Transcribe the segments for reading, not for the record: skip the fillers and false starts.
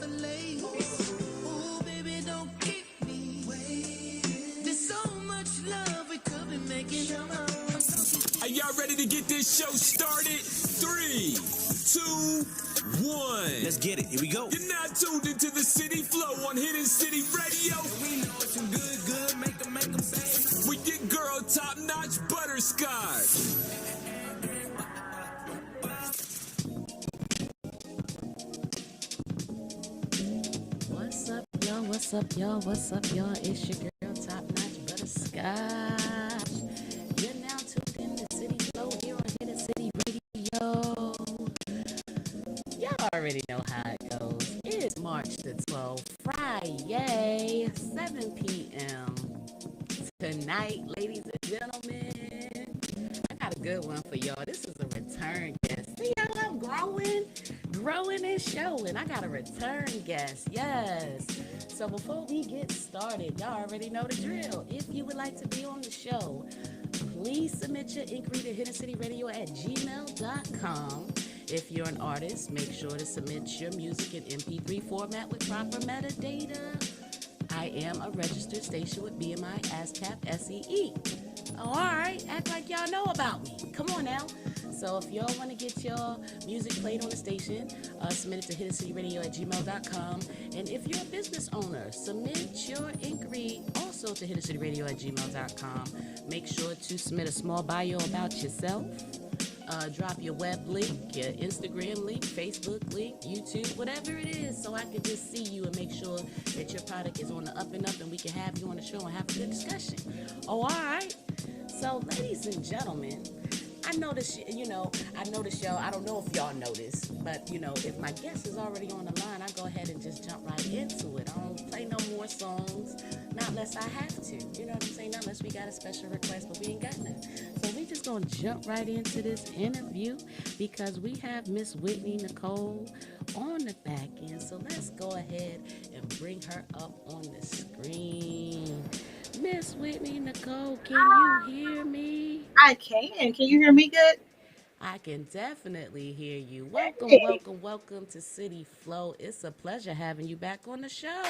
Ooh, baby, don't keep me waiting. There's so much love we could be making. Are y'all ready to get this show started? 3, 2, 1. Let's get it. Here we go. You're now tuned into the City Flow on Hidden City Radio. We know it's some good, make them say. With your girl, TopNotch Butterscotch. What's up, y'all? What's up, y'all? What's up, y'all? It's your girl, TopNotch Butterscotch. You're now tuned in to City Flow here on Hidden City Radio. Y'all already know how it goes. It's March the 12th, Friday, 7 p.m. Tonight, ladies and gentlemen, I got a good one for y'all. This is a return guest. See how I'm growing and showing. I got a return guest, yes. So before we get started, y'all already know the drill. If you would like to be on the show, please submit your inquiry to hiddencityradio@gmail.com. If you're an artist, make sure to submit your music in MP3 format with proper metadata. I am a registered station with BMI ASCAP SEE. Oh, all right, act like y'all know about me. Come on now. So if y'all want to get your music played on the station, submit it to hiddencityradio@gmail.com. And if you're a business owner, submit your inquiry also to hiddencityradio@gmail.com. Make sure to submit a small bio about yourself. Drop your web link, your Instagram link, Facebook link, YouTube, whatever it is, so I can just see you and make sure that your product is on the up and up and we can have you on the show and have a good discussion. Oh, all right. So, ladies and gentlemen, I noticed, y'all, I don't know if y'all noticed, but, if my guest is already on the line, I go ahead and just jump right into it. I don't play no more songs, not unless I have to. You know what I'm saying? Not unless we got a special request, but we ain't got none. So we just going to jump right into this interview because we have Miss Whitney Nycole on the back end. So let's go ahead and bring her up on the screen. Miss Whitney Nycole, can you hear me? I can. Can you hear me good? I can definitely hear you. Welcome, Hey. welcome to City Flow. It's a pleasure having you back on the show.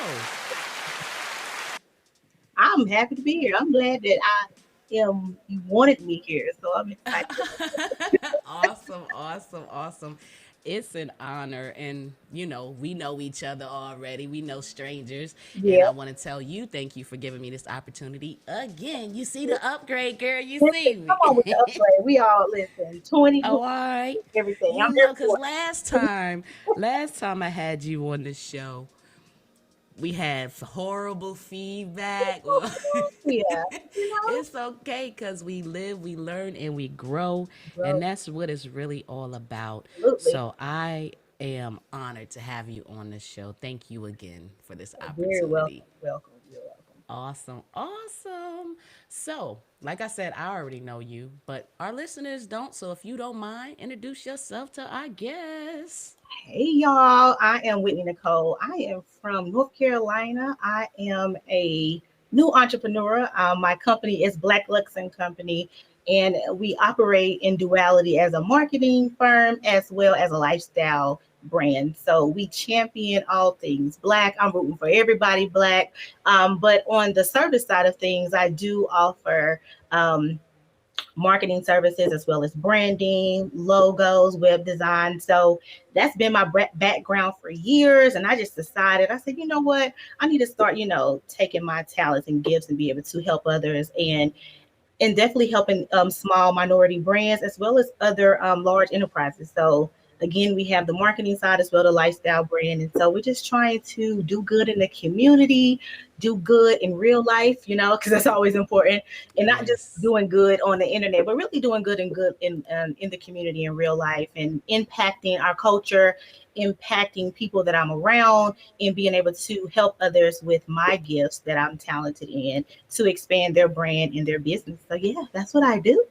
I'm happy to be here. I'm glad that you wanted me here, so I'm excited. Awesome. It's an honor, and we know each other already. We know strangers, and I Yeah. want to tell you thank you for giving me this opportunity again. You see the upgrade, girl. You see Listen, me. come on with the upgrade. We all listen. 20, Oh, all right. everything. I'm here Because for last time I had you on the show, we had horrible feedback. it. Yeah. You know, It's okay because we live, we learn, and we grow, and bro. that's what it's really all about. Absolutely. So I am honored to have you on the show. Thank you again for this Very welcome. opportunity. Welcome. You're welcome. Awesome. So, like I said, I already know you, but our listeners don't. So if you don't mind, introduce yourself to our guests. Hey, y'all. I am Whitney Nycole. I am from North Carolina. I am a new entrepreneur. My company is Black Lux and Company, and we operate in duality as a marketing firm as well as a lifestyle brand. So we champion all things Black. I'm rooting for everybody Black. But on the service side of things, I do offer. Marketing services as well as branding, logos, web design. So that's been my background for years. And I just decided, I said, you know what? I need to start, taking my talents and gifts and be able to help others and definitely helping small minority brands as well as other large enterprises. So again, we have the marketing side as well, the lifestyle brand. And so we're just trying to do good in the community, do good in real life, because that's always important. And not just Yes. doing good on the internet, but really doing good in the community in real life and impacting our culture, impacting people that I'm around, and being able to help others with my gifts that I'm talented in to expand their brand and their business. So yeah, that's what I do.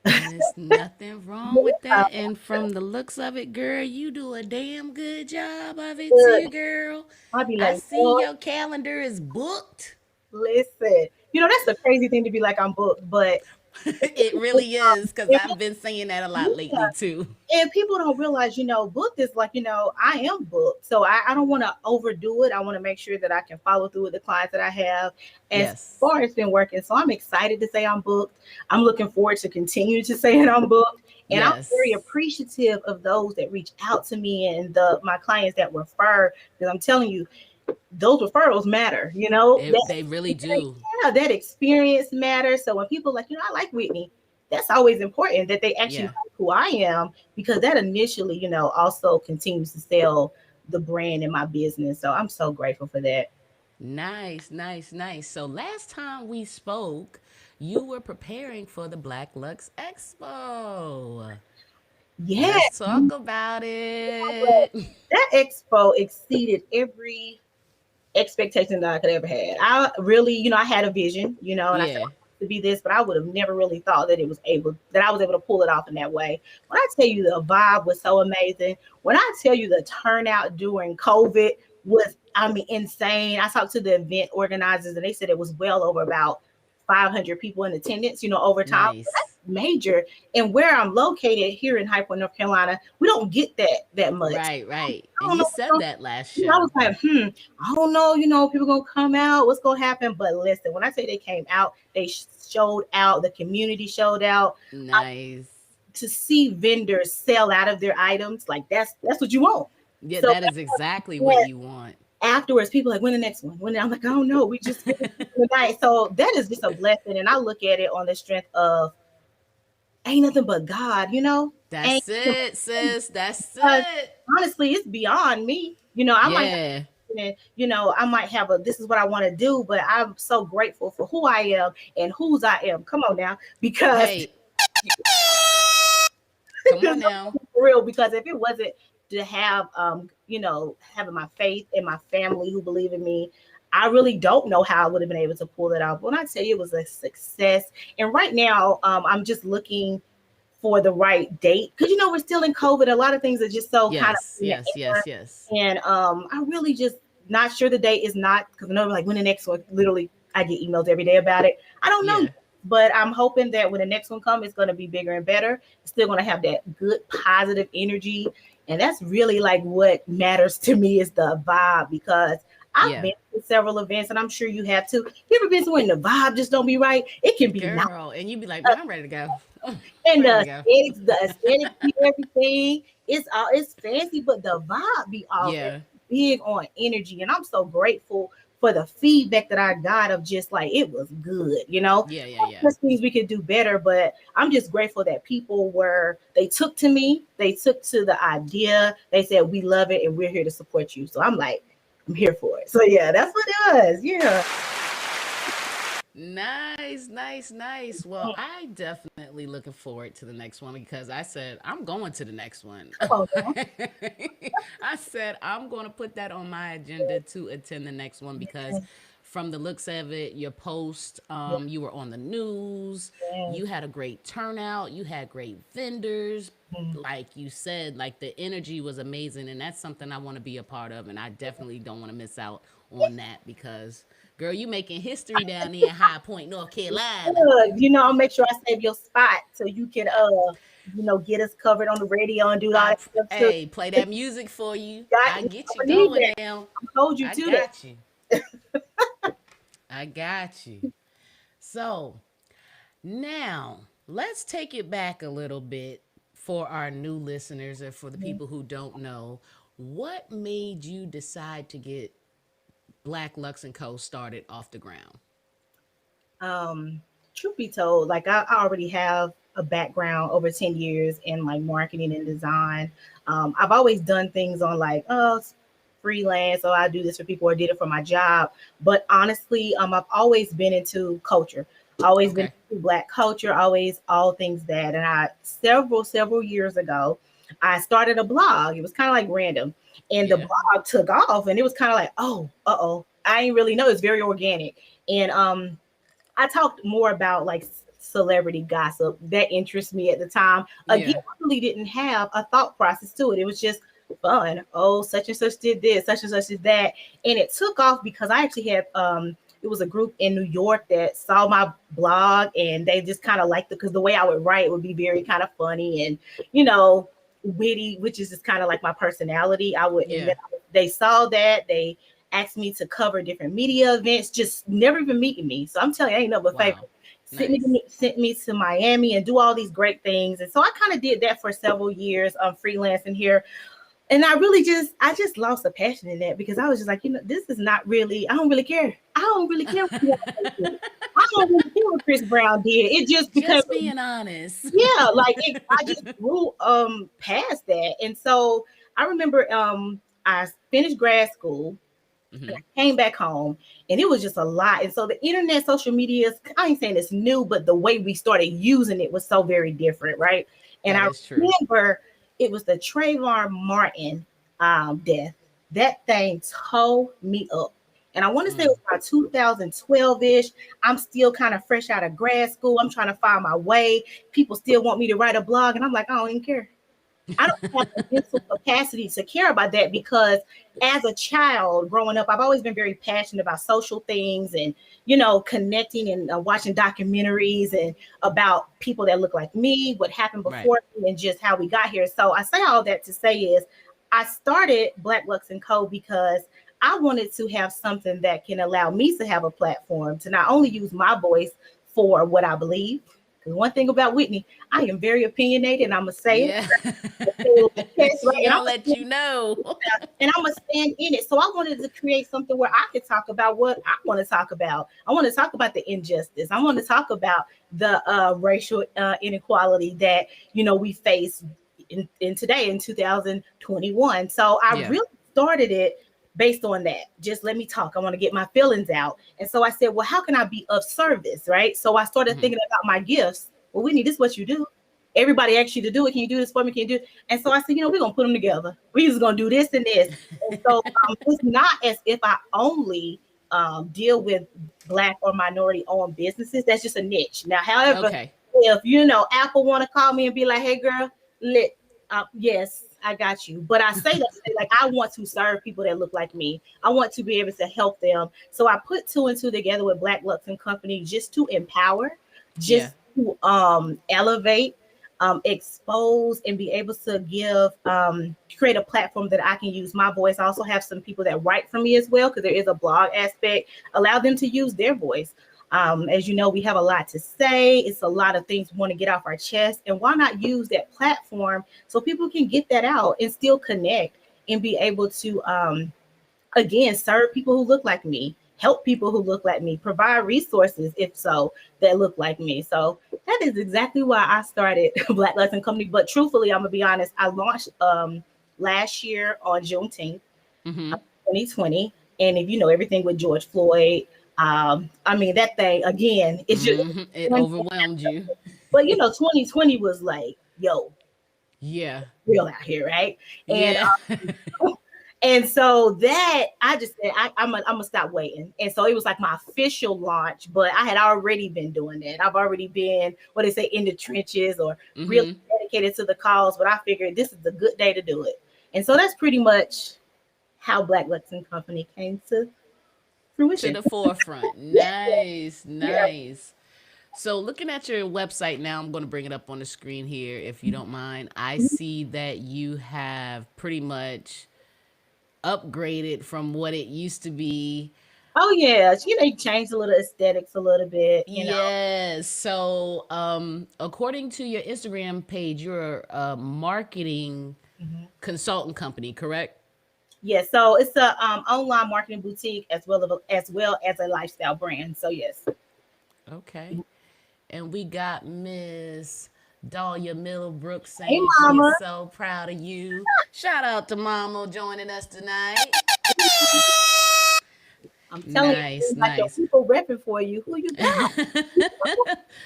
And it's nothing wrong with that. And from the looks of it, girl, you do a damn good job of it Good. too, girl. I'll be I like, see Lord, your calendar is booked. listen. That's a crazy thing to be like I'm booked, but It really is, because And I've been saying that a lot lately too. and people don't realize, booked is like, I am booked. So I don't want to overdo it. I want to make sure that I can follow through with the clients that I have. As Yes. far as been working. So I'm excited to say I'm booked. I'm looking forward to continue to saying I'm booked. And I'm very Yes. appreciative of those that reach out to me and my clients that refer, because I'm telling you, those referrals matter, They really do. yeah, that experience matters. So when people like, I like Whitney, that's always important that they actually Yeah. like who I am, because that initially, also continues to sell the brand in my business. So I'm so grateful for that. Nice, nice, nice. So last time we spoke, you were preparing for the Black Lux Expo. Yeah, Let's talk about it. that expo exceeded every expectation that I could ever had. I really, I had a vision, and I said Yeah. to be this, but I would have never really thought that I was able to pull it off in that way. When I tell you the vibe was so amazing, when I tell you the turnout during COVID was, I mean, insane. I talked to the event organizers and they said it was well over about 500 people in attendance, over time. Nice. Major. And where I'm located here in High Point, North Carolina, we don't get that much. Right, right. I And don't you know. said that last I show. was like, I don't know, people gonna come out, what's gonna happen? But listen, when I say they came out, they showed out, the community showed out. Nice. To see vendors sell out of their items, like that's what you want. Yeah, So that is exactly what you want. afterwards, people like, when the next one? When I'm like, I don't know, we just finished tonight. So that is just a blessing, and I look at it on the strength of ain't nothing but God, ain't That's it, sis. That's because it. honestly, it's beyond me. I might Yeah. and I might have this is what I want to do, but I'm so grateful for who I am and whose I am. Come on now, because Hey, come on now. for real, because if it wasn't to have having my faith and my family who believe in me, I really don't know how I would have been able to pull it off. When I tell you it was a success, and right now I'm just looking for the right date, because we're still in COVID. A lot of things are just so kind of Yes, in the yes, air. yes, yes. And I really just not sure the date is not, because I know like when the next one, literally I get emails every day about it. I don't know, Yeah. but I'm hoping that when the next one comes, it's going to be bigger and better. It's still going to have that good positive energy, and that's really like what matters to me is the vibe, because I've Yeah. been to several events, and I'm sure you have too. You ever been to when the vibe just don't be right? It can be not, Girl, and you'd be like, man, I'm ready to go. and Ready to go. the aesthetics, be everything. It's fancy, but the vibe be off. And Yeah. big on energy, and I'm so grateful for the feedback that I got of just like it was good. Yeah, yeah, yeah. There's things we could do better, but I'm just grateful that they took to me, they took to the idea. They said we love it and we're here to support you. So I'm like, I'm here for it. So yeah, that's what it was. Yeah. Nice, nice, nice. Well, I definitely looking forward to the next one because I said I'm going to the next one. Come on now. I said I'm going to put that on my agenda to attend the next one because from the looks of it, your post, you were on the news, Yeah. you had a great turnout, you had great vendors. Like you said, like the energy was amazing, and that's something I want to be a part of, and I definitely don't want to miss out on that because girl, you making history down there in High Point, North Carolina. Good. I'll make sure I save your spot so you can get us covered on the radio and do all that stuff too. Hey, play that music for you. Got I you. get I'm you gonna need going that. now. Hold you I to that. got you. I got you. So now let's take it back a little bit for our new listeners and for the people who don't know. What made you decide to get Black Lux and Co. started off the ground? Truth be told, like I already have a background over 10 years in like marketing and design. I've always done things on like, freelance, or I do this for people or did it for my job. But honestly, I've always been into culture, always been Okay. into Black culture, always all things that. And several years ago, I started a blog. It was kind of like random. And the Yeah. blog took off, and it was kind of like, oh, uh-oh. I ain't really know. It's very organic. And I talked more about like celebrity gossip that interests me at the time. Again, Yeah. I really didn't have a thought process to it. It was just fun. Oh, such and such did this, such and such did that. And it took off because I actually had it was a group in New York that saw my blog, and they just kind of liked it because the way I would write would be very kind of funny and, you know, witty, which is just kind of like my personality. And Yeah. then they saw that, they asked me to cover different media events, just never even meeting me. So I'm telling you, I ain't no but favor. Wow. Nice. Sent me to Miami and do all these great things. And so I kind of did that for several years, freelancing here. And I just lost a passion in that because I was just like, you know, this is not really, I don't really care. I don't really care what you all I don't really care what Chris Brown did. It just became, Just being honest. yeah, like I just grew past that. And so I remember I finished grad school and I came back home, and it was just a lot. And so the internet, social media, I ain't saying it's new, but the way we started using it was so very different, right? And That I is true. remember it was the Trayvon Martin death. That thing tore me up. And I want to say it was about 2012-ish. I'm still kind of fresh out of grad school. I'm trying to find my way. People still want me to write a blog, and I'm like, I don't even care. I don't have the mental capacity to care about that because as a child growing up, I've always been very passionate about social things and, you know, connecting and watching documentaries and about people that look like me, what happened Right. before me, and just how we got here. So I say all that to say is I started Black Lux & Co. because I wanted to have something that can allow me to have a platform to not only use my voice for what I believe. Because one thing about Whitney, I am very opinionated, and I'm gonna say it. Yeah. Yes, She right. gonna let you know. And I'm gonna stand in it. So I wanted to create something where I could talk about what I want to talk about. I want to talk about the injustice. I want to talk about the racial inequality that, you know, we face in today in 2021. So I Yeah. really started it based on that. Just let me talk. I want to get my feelings out. And so I said, well, how can I be of service? Right. So I started thinking about my gifts. Well, Whitney, this is what you do. Everybody asks you to do it. Can you do this for me? Can you do it? And so I said, you know, we're gonna put them together. We're just gonna do this and this. And so it's not as if I only deal with Black or minority owned businesses. That's just a niche. Now, however, Okay. if you know Apple want to call me and be like, hey girl, let yes, I got you. But I say that to say, like, I want to serve people that look like me. I want to be able to help them. So I put two and two together with Black Lux and Company just to empower, Yeah. just to elevate, expose, and be able to give create a platform that I can use my voice. I also have some people that write for me as well because there is a blog aspect. Allow them to use their voice. As you know, we have a lot to say. It's a lot of things we want to get off our chest. And why not use that platform so people can get that out and still connect and be able to, again, serve people who look like me, help people who look like me, provide resources, if so, that look like me. So that is exactly why I started Black Lesson Company. But truthfully, I'm going to be honest, I launched last year on Juneteenth, 2020. And if you know everything with George Floyd, I mean, that thing again, it's just, It overwhelmed you. but you know, 2020 was like, yo, Yeah. real out here, right? And Yeah. and so that I just said I'm gonna stop waiting. And so it was like my official launch, but I had already been doing that. I've already been what they say in the trenches or really dedicated to the cause. But I figured this is a good day to do it. And so that's pretty much how Black Lux and Company came to To fruition. the forefront. Nice. Yeah. Nice. So looking at your website now, I'm going to bring it up on the screen here if you don't mind. I see that you have pretty much upgraded from what it used to be. Oh yeah, you know, you changed a little aesthetics a little bit, you know. Yes. So, according to your Instagram page, you're a marketing consultant company, correct? Yeah, so it's a online marketing boutique as well as a lifestyle brand. So yes. Okay. And we got Miss Dahlia Middlebrook Hey saying she is mama. so proud of you. Shout out to Mama joining us tonight. I'm telling Nice, you, like your nice. people repping for you. Who you got?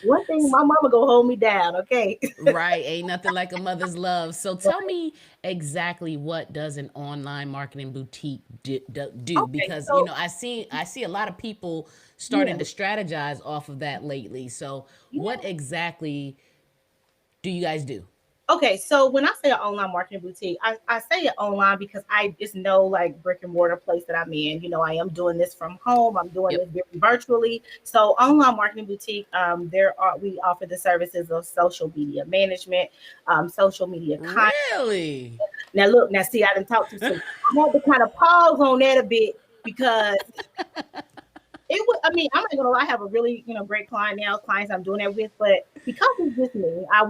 One thing, my mama gonna hold me down, okay? Right, ain't nothing like a mother's love. So tell me exactly what does an online marketing boutique do? Okay, Because so I see a lot of people yeah, starting to strategize off of that lately. So yeah. what exactly do you guys do? Okay, so when I say an online marketing boutique, I say it online because I just know like brick and mortar place that I'm in. I am doing this from home. I'm doing Yep. this very virtually. So online marketing boutique, we offer the services of social media management, social media content. Really? Now see, I didn't talk too soon. I had to kind of pause on that a bit because it was, I mean, I'm not gonna lie, I have a really, great client now, clients I'm doing that with, but because it's just me, I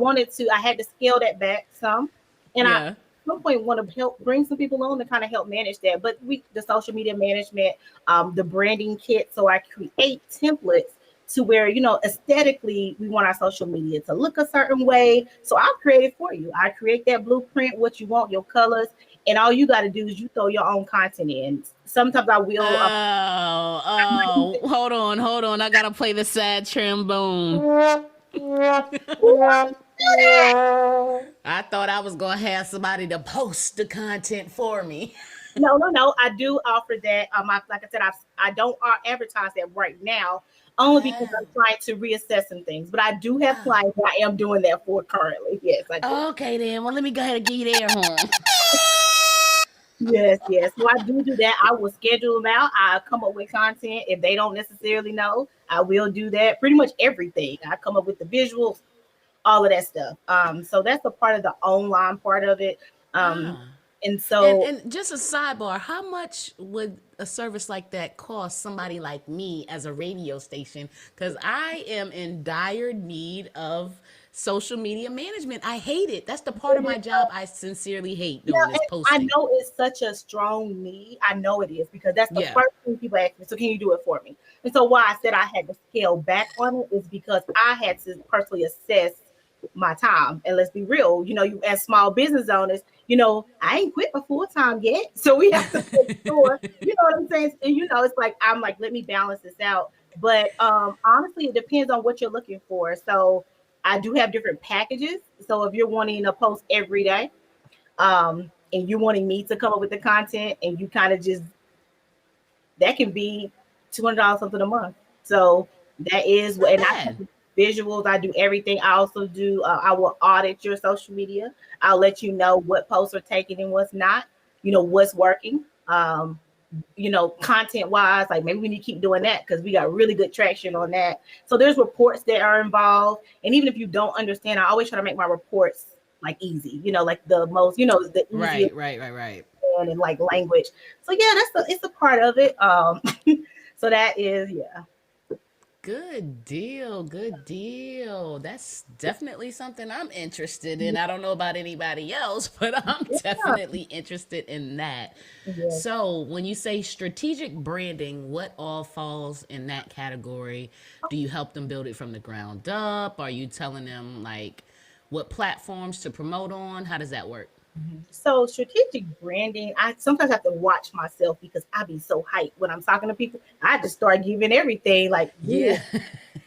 had to scale that back some. And I, at Yeah. some point, want to help bring some people on to kind of help manage that. But the social media management, the branding kit. So I create templates to where, aesthetically, we want our social media to look a certain way. So I'll create it for you. I create that blueprint, what you want, your colors, and all you got to do is you throw your own content in. Sometimes I will. Hold on. I gotta play the sad trombone. I thought I was gonna have somebody to post the content for me. No, no, no. I do offer that. Like I said, I don't advertise that right now, only because Oh, I'm trying to reassess some things. But I do have oh. clients that I am doing that for currently. Yes, I do. Okay then. Well, let me go ahead and get you there, home. Yes, yes. So I do that. I will schedule them out. I come up with content if they don't necessarily know. I will do that. Pretty much everything. I come up with the visuals, all of that stuff. So that's a part of the online part of it. Um, Ah. and And so and just a sidebar, how much would a service like that cost somebody like me as a radio station? Because I am in dire need of social media management. I hate it. That's the part of my job I sincerely hate Yeah, doing is and I posting. know it's such a strong need. I know it is because that's the Yeah. first thing people ask me. So can you do it for me? And so why I said I had to scale back on it is because I had to personally assess my time. And let's be real, you as small business owners, I ain't quit my full time yet. So we have to make sure, you know what I'm saying? And it's like I'm like, let me balance this out. But honestly, it depends on what you're looking for. So I do have different packages. So if you're wanting to post every day, and you wanting me to come up with the content and you kind of just that can be $200 something a month. So that is what, Not and I bad. do visuals, I do everything. I also do. I will audit your social media. I'll let you know what posts are taken and what's not. What's working. Content wise, like maybe we need to keep doing that because we got really good traction on that. So there's reports that are involved, and even if you don't understand, I always try to make my reports like easy. Like the most, the easiest Right. and like language. So yeah, it's a part of it. So that is yeah. Good deal. Good deal. That's definitely something I'm interested in. I don't know about anybody else, but I'm Yeah, definitely interested in that. yeah. So, when you say strategic branding, what all falls in that category? Do you help them build it from the ground up? Are you telling them like what platforms to promote on? How does that work? So strategic branding, I sometimes have to watch myself because I be so hyped when I'm talking to people. I just start giving everything like this. Yeah.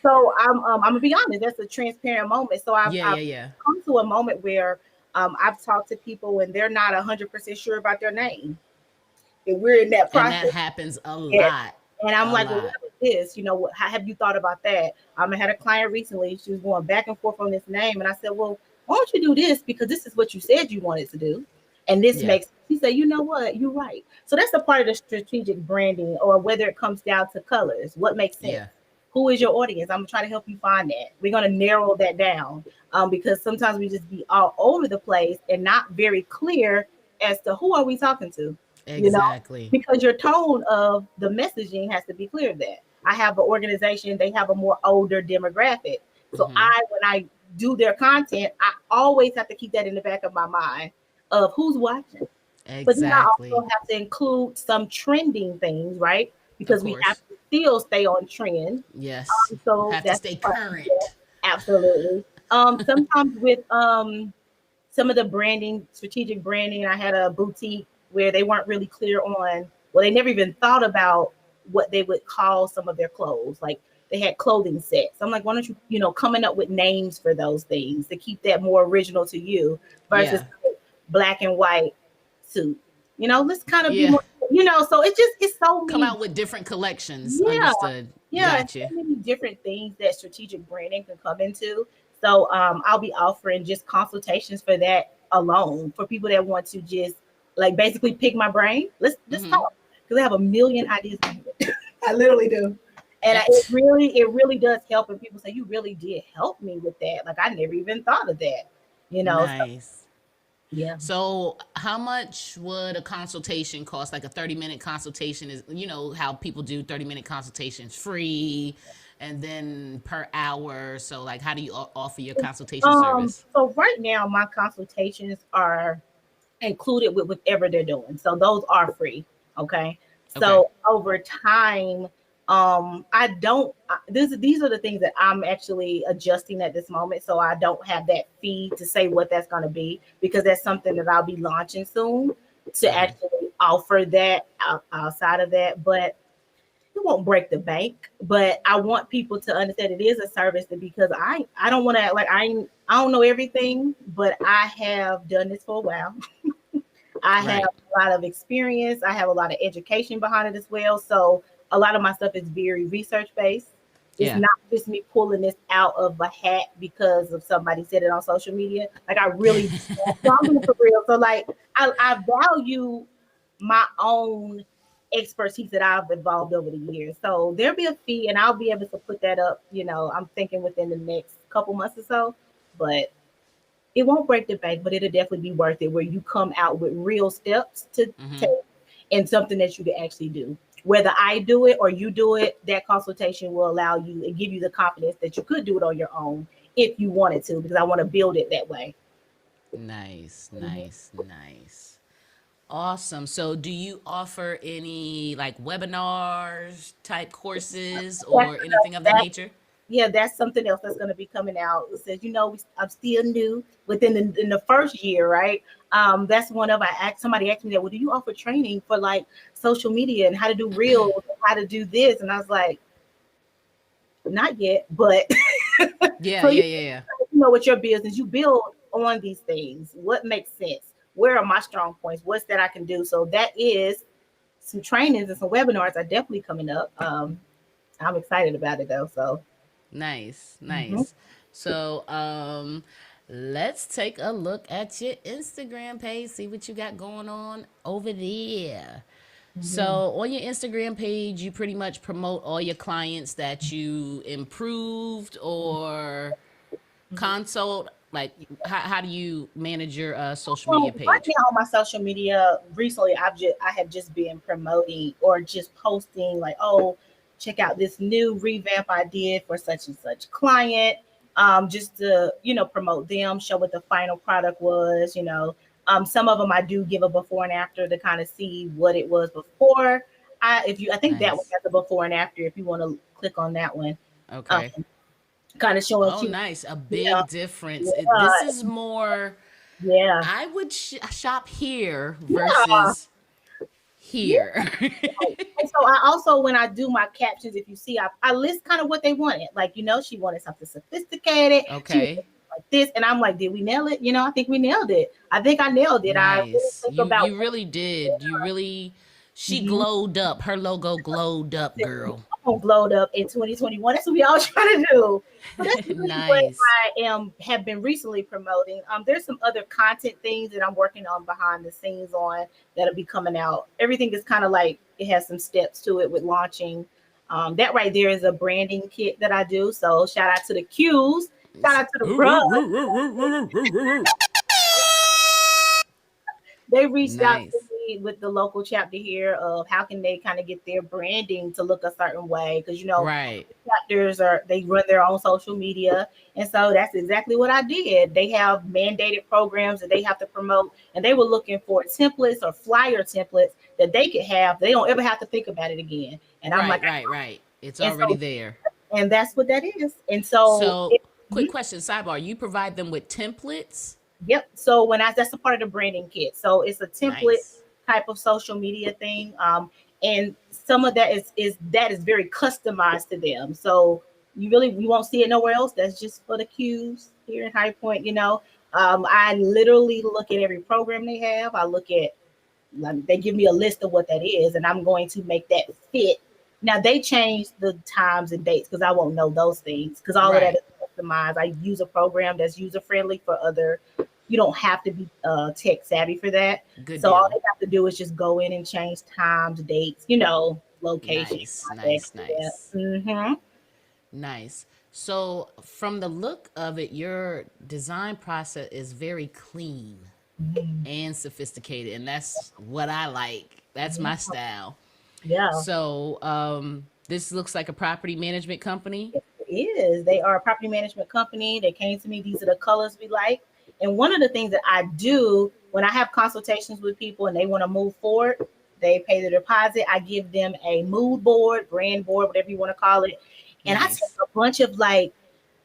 So I'm gonna be honest. That's a transparent moment. So I've Yeah. come to a moment where I've talked to people and they're not 100% sure about their name, and we're in that And that process. happens a Yes. lot. And I'm A like, well, what lot. is this? How have you thought about that? I had a client recently. She was going back and forth on this name, and I said, well, why don't you do this because this is what you said you wanted to do, and this Yeah. makes. She said, you know what? You're right. So that's a part of the strategic branding, or whether it comes down to colors, what makes sense. Yeah. Who is your audience? I'm gonna try to help you find that. We're gonna narrow that down because sometimes we just be all over the place and not very clear as to who are we talking to. You know, Exactly. because your tone of the messaging has to be clear that I have an organization, they have a more older demographic. So when I do their content, I always have to keep that in the back of my mind of who's watching. But then I also Exactly. have to include some trending things, right? Of Because we have course. to still stay on trend. Yes. So Have to that's stay part of it. current. Absolutely. Sometimes with some of the branding, strategic branding. I had a boutique where they weren't really clear on, well, they never even thought about what they would call some of their clothes. Like they had clothing sets. I'm like, why don't you, coming up with names for those things to keep that more original to you versus Yeah. black and white suit. Let's kind of be Yeah. more, so it's so Come many. out with different collections. Yeah, Understood. yeah, and so Gotcha. many different things that strategic branding can come into. So I'll be offering just consultations for that alone for people that want to just like basically pick my brain. Let's just talk because I have a million ideas. I literally do. And it really does help. And people say, you really did help me with that. Like, I never even thought of that, So, Nice. yeah. So, how much would a consultation cost? Like a 30-minute consultation is, how people do 30-minute consultations free and then per hour. So, like, how do you offer your consultation service? So right now, my consultations are included with whatever they're doing. So those are free. Okay. Okay. So over time, I don't. These are the things that I'm actually adjusting at this moment. So I don't have that fee to say what that's going to be because that's something that I'll be launching soon to Okay. actually offer that outside of that. But it won't break the bank. But I want people to understand it is a service because I don't want to like I don't know everything, but I have done this for a while. I have Right. a lot of experience. I have a lot of education behind it as well. So a lot of my stuff is very research based. It's Yeah. not just me pulling this out of a hat because of somebody said it on social media. Like I really, so I'm being for real. So like I value my own expertise that I've evolved over the years. So there'll be a fee, and I'll be able to put that up. I'm thinking within the next couple months or so. But it won't break the bank, but it'll definitely be worth it where you come out with real steps to take and something that you can actually do. Whether I do it or you do it, that consultation will allow you and give you the confidence that you could do it on your own if you wanted to, because I want to build it that way. Nice, nice, nice. Awesome. So, do you offer any like webinars type courses That's, or anything of that that, nature? yeah, that's something else that's going to be coming out. It says, I'm still new within in the first year, right? That's one of somebody asked me that. Well, do you offer training for like social media and how to do reels, and how to do this? And I was like, not yet, but Yeah, so yeah, yeah, yeah. with your business, you build on these things. What makes sense? Where are my strong points? What's that I can do? So that is some trainings and some webinars are definitely coming up. I'm excited about it though. So Nice, mhm. nice. So, let's take a look at your Instagram page, see what you got going on over there. So, Mhm. on your Instagram page, you pretty much promote all your clients that you improved or consult. Like, how do you manage your social media Right page? now on my social media, recently I have just been promoting or just posting like, oh, check out this new revamp I did for such and such client. Just to promote them, show what the final product was. Some of them I do give a before and after to kind of see what it was before. I think that one Nice. has a before and after if you want to click on that one. Um, Okay. Kind of showing Oh, you, nice. A yeah, big difference. This yeah, is more, yeah, I would shop here yeah. versus here. And so I also, when I do my captions, if you see, I list kind of what they wanted. Like, she wanted something sophisticated. She was Okay. like this. And I'm like, did we nail it? I think we nailed it. I think I nailed it. I really Nice. think about You really did. You really she mhm. glowed up. Her logo glowed up, girl. Glowed up in 2021. That's what we all trying to do. So that's really what Nice. have been recently promoting. There's some other content things that I'm working on behind the scenes on that'll be coming out. Everything is kind of like it has some steps to it with launching. That right there is a branding kit that I do. So shout out to the Q's, shout out to the bruh. They reached out to Nice. me with the local chapter here of how can they kind of get their branding to look a certain way because Right. chapters they run their own social media, and so that's exactly what I did. They have mandated programs that they have to promote, and they were looking for templates or flyer templates that they could have. They don't ever have to think about it again. And I'm like, Right, right, right. It's and already so there. that's what that is. And so So, quick question, sidebar. You provide them with templates? yep. So that's a part of the branding kit. So it's a template Nice. type of social media thing. And some of that is very customized to them. So you won't see it nowhere else. That's just for the Qs here in High Point. I literally look at every program they have. I look at like, they give me a list of what that is, and I'm going to make that fit. Now they change the times and dates because I won't know those things because all of that Right. is customize. I use a program that's user friendly for other. You don't have to be tech savvy for that. Good So all deal. they have to do is just go in and change times, dates, locations. Nice, nice, nice, Mm-hmm. nice. So, from the look of it, your design process is very clean and sophisticated, and that's what I like. That's my style. Yeah. So, this looks like a property management company. It is. They are a property management company. They came to me. These are the colors we like. And one of the things that I do when I have consultations with people and they want to move forward, they pay the deposit. I give them a mood board, brand board, whatever you want to call it. And I take Nice. a bunch of like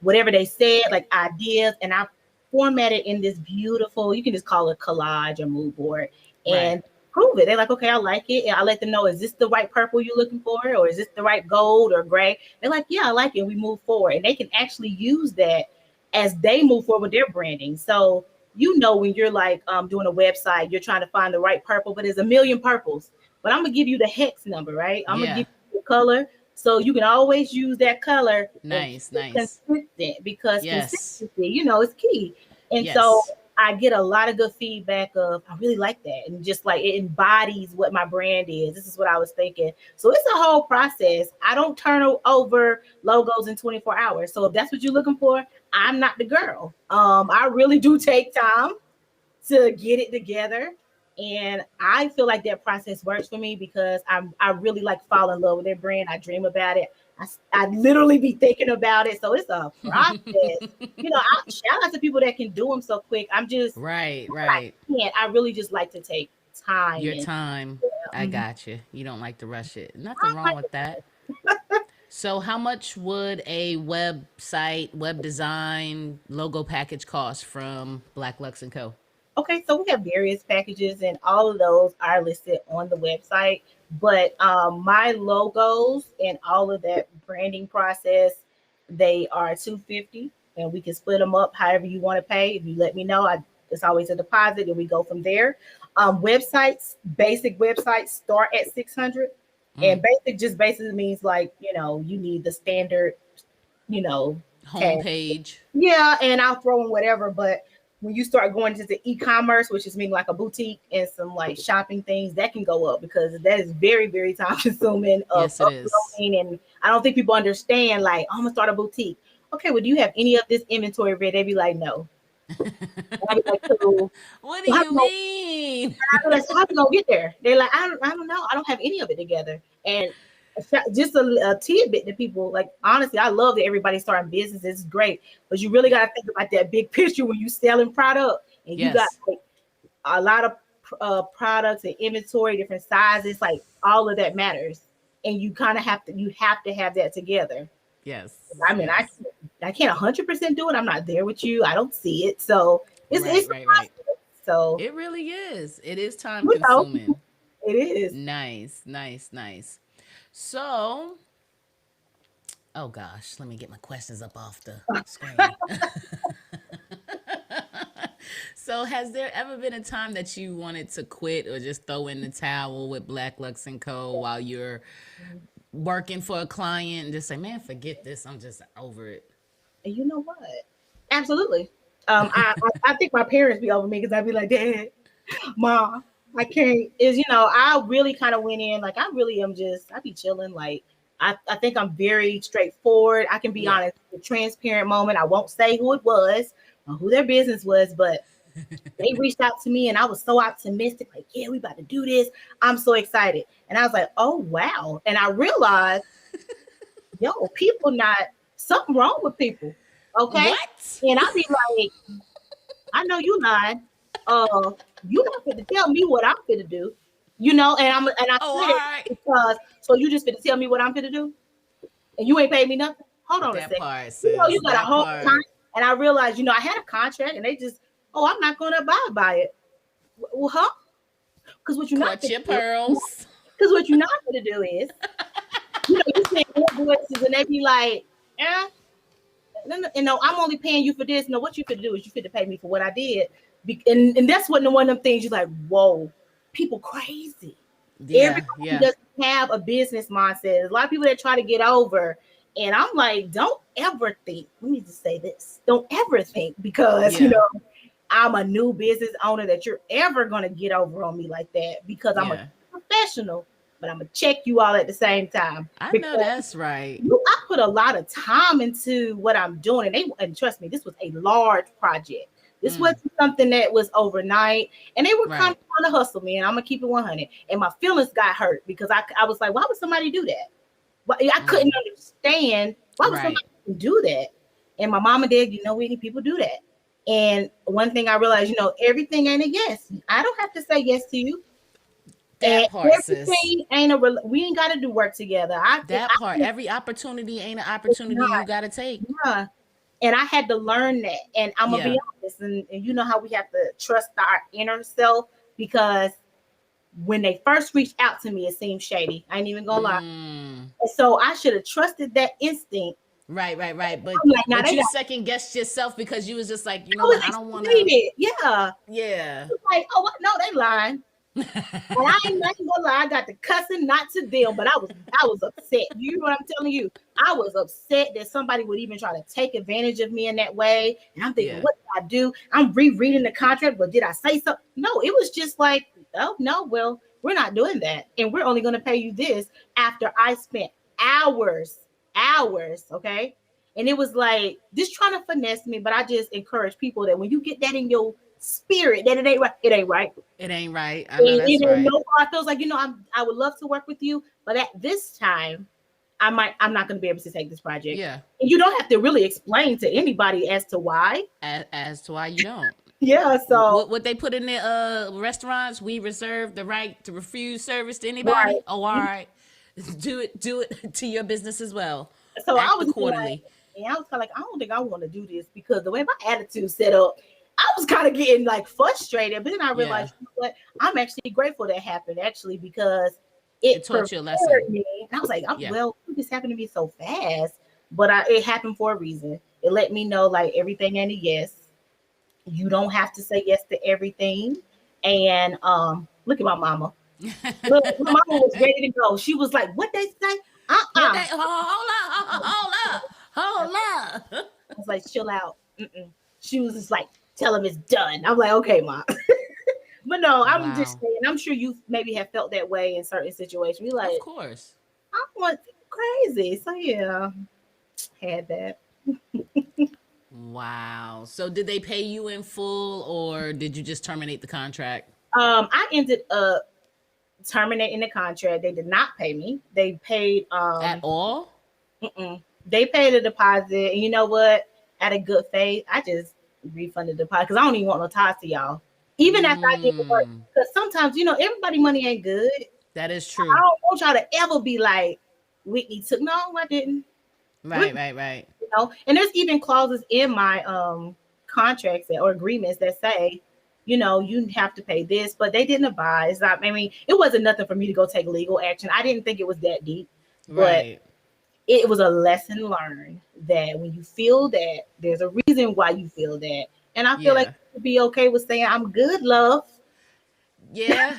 whatever they said, like ideas, and I format it in this beautiful, you can just call it collage or mood board Right. and prove it. They're like, okay, I like it. And I let them know, is this the right purple you're looking for? Or is this the right gold or gray? They're like, yeah, I like it. We move forward. And they can actually use that as they move forward with their branding. So, when you're like doing a website, you're trying to find the right purple, but there's a million purples. But I'm going to give you the hex number, right? I'm going to Yeah. give you the color. So you can always use that color and Nice, keep it nice. consistent because Yes. consistency, is key. And so Yes. I get a lot of good feedback of I really like that. And just like it embodies what my brand is. This is what I was thinking. So it's a whole process. I don't turn over logos in 24 hours. So if that's what you're looking for, I'm not the girl. I really do take time to get it together. And I feel like that process works for me because I really like fall in love with their brand. I dream about it. I literally be thinking about it. So it's a process. Shout out to people that can do them so quick. I'm just Right, I right. can't. I really just like to take time Your and time. I mhm. got you. You don't like to rush it. Nothing I wrong like with that. So, how much would a website, web design, logo package cost from Black Lux and Co? Okay, so we have various packages, and all of those are listed on the website. But my logos and all of that branding process, they are 250, and we can split them up however you want to pay. If you let me know, it's always a deposit, and we go from there. Basic websites start at 600, and Mm. basic just basically means like you need the standard, you know, tag. Homepage. Yeah, and I'll throw in whatever, but when you start going into the e-commerce, which is mean like a boutique and some like shopping things, that can go up because that is very, very time consuming of Yes, it is. uploading. And I don't think people understand, like, oh, I'm gonna start a boutique. Okay, well, do you have any of this inventory ready? They'd be like, no. And I'd be like, so What do how you you mean? gonna, how you gonna get there? They're like, I don't know. I don't have any of it together. And just a tidbit to people, like honestly, I love that everybody's starting business. It's great, but you really got to think about that big picture when you selling product and you got Yes. like a lot of products and inventory, different sizes, like all of that matters, and you kind of have to have that together. Yes. I mean, Yes. I can't 100% do it. I'm not there with you. I don't see it, so Right, it's a right, right. process. So It really is. It is time you know, consuming. it is. Nice, nice, nice. So, oh gosh, let me get my questions up off the screen. So, has there ever been a time that you wanted to quit or just throw in the towel with Black Lux and Co. while you're working for a client and just say, "Man, forget this. I'm just over it." And you know what? Absolutely. I think my parents be over me because I'd be like, Dad, Mom, I can't. I really kind of went in like I really am just I be chilling. Like I think I'm very straightforward. I can be Yeah. honest, a transparent moment. I won't say who it was or who their business was, but they reached out to me and I was so optimistic, like, yeah, we about to do this. I'm so excited. And I was like, oh wow. And I realized, yo, people not something wrong with people. Okay. What? And I'll be like, I know you lied. Uh, you not fit to tell me what I'm fit to do. And I Oh, all said it right. because so you just fit to tell me what I'm fit to do, and you ain't paid me nothing. Hold on a That second. part, You sis. got a That whole time, part. and I realized, I had a contract, and they just, oh, I'm not going to abide by it. Well, huh? Because what you're not Clutch fit your to do, pearls. because what you're not fit to do is, you send invoices, and they be like, eh. No, I'm only paying you for this. No, what you could do is you could pay me for what I did. And that's one of them things you're like, whoa, people crazy. Yeah, Everybody yeah. doesn't have a business mindset. There's a lot of people that try to get over. And I'm like, don't ever think, let me just say this. Don't ever think because, Yeah. I'm a new business owner that you're ever going to get over on me like that because I'm Yeah. a professional, but I'm going to check you all at the same time. I know Because that's right. I put a lot of time into what I'm doing. And trust me, this was a large project. This wasn't something that was overnight. And they were kind Right. of trying to hustle me. And I'm going to keep it 100. And my feelings got hurt because I was like, why would somebody do that? But I couldn't understand why would Right. somebody do that. And my mom and dad, Whitney, people do that. And one thing I realized, everything ain't a yes. I don't have to say yes to you. And That part, sis. everything ain't we ain't got to do work together. That part. Every opportunity ain't an opportunity you got to take. Yeah. And I had to learn that. And I'm gonna Yeah. be honest. And you know how we have to trust our inner self because when they first reached out to me, it seemed shady. I ain't even gonna lie. And so I should have trusted that instinct. Right. But I'm like, now but they you got. second guessed yourself because you was just like, you I know was what? I don't want to. excited. Yeah. Yeah. Like, oh, what? No, they lying. And I ain't gonna lie, I got the cussing not to them, but I was upset. You know what I'm telling you? I was upset that somebody would even try to take advantage of me in that way. And I'm thinking, Yeah. what did I do? I'm rereading the contract, but did I say something? No, it was just like, oh no, well, we're not doing that. And we're only gonna pay you this after I spent hours, okay? And it was like just trying to finesse me, but I just encourage people that when you get that in your spirit that it ain't right, it ain't right. It ain't right. I know that's It ain't right. no part feels like I would love to work with you, but at this time, I'm not going to be able to take this project. Yeah. And you don't have to really explain to anybody as to why. As to why you don't. Yeah. So What they put in their restaurants, we reserve the right to refuse service to right. anybody. Oh, all right. Do it to your business as well. So I Act was like, accordingly. and I was kind of like, I don't think I want to do this because the way my attitude set up, I was kind of getting like frustrated. But then I Yeah. realized, you know what? I'm actually grateful that happened actually because It it taught you a prepared lesson. me. And I was like, Yeah. well, this happened to me so fast, but it happened for a reason. It let me know like everything ain't a yes. You don't have to say yes to everything. And look at my mama. Look, my mama was ready to go. She was like, "What they say? What Uh-uh." they hold up. I was like, chill out. Mm-mm. She was just like, tell him it's done. I'm like, okay, mom. But no, I'm just Wow. saying, I'm sure you maybe have felt that way in certain situations. You're Of like, course. I want crazy. So yeah, had that. Wow. So did they pay you in full or did you just terminate the contract? I ended up terminating the contract. They did not pay me. They paid At all? they paid a deposit. And you know what? Out of good faith, I just refunded the deposit because I don't even want no ties to y'all. Even after I did the work, because sometimes everybody money ain't good. That is I true. don't want y'all to ever be like Whitney took. No, I didn't. Right. And there's even clauses in my contracts or agreements that say, you have to pay this, but they didn't advise. I mean, it wasn't nothing for me to go take legal action. I didn't think it was that deep, but Right. it was a lesson learned that when you feel that, there's a reason why you feel that. And I feel like Yeah. you should be okay with saying, I'm good, love. Yeah.